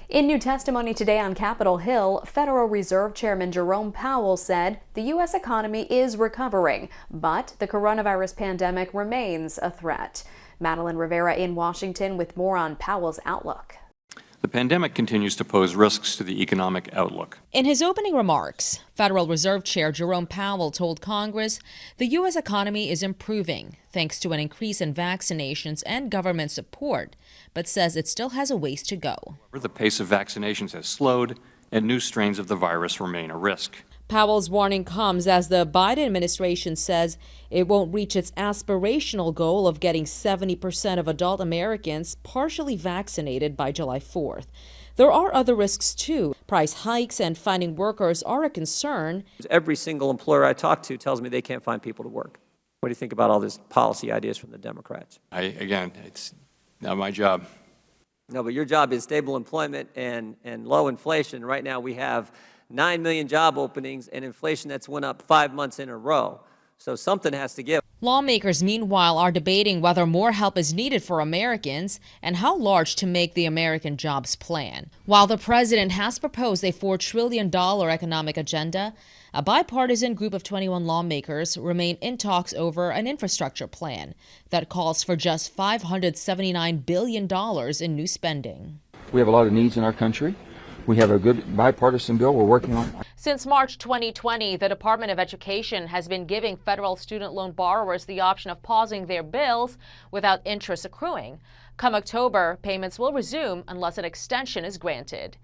In new testimony today on Capitol Hill, Federal Reserve Chairman Jerome Powell said the U.S. economy is recovering, but the coronavirus pandemic remains a threat. Madeline Rivera in Washington with more on Powell's outlook. The pandemic continues to pose risks to the economic outlook. In his opening remarks, Federal Reserve Chair Jerome Powell told Congress the U.S. economy is improving thanks to an increase in vaccinations and government support, but says it still has a ways to go. The pace of vaccinations has slowed, and new strains of the virus remain a risk. Powell's warning comes as the Biden administration says it won't reach its aspirational goal of getting 70% of adult Americans partially vaccinated by July 4th. There are other risks, too. Price hikes and finding workers are a concern. Every single employer I talk to tells me they can't find people to work. What do you think about all these policy ideas from the Democrats? Again, it's not my job. No, but your job is stable employment and low inflation. Right now we have 9 million job openings and inflation that's went up 5 months in a row. So something has to give. Lawmakers, meanwhile, are debating whether more help is needed for Americans and how large to make the American Jobs Plan. While the president has proposed a $4 trillion economic agenda, a bipartisan group of 21 lawmakers remain in talks over an infrastructure plan that calls for just $579 billion in new spending. We have a lot of needs in our country. We have a good bipartisan bill we're working on. Since March 2020, the Department of Education has been giving federal student loan borrowers the option of pausing their bills without interest accruing. Come October, payments will resume unless an extension is granted.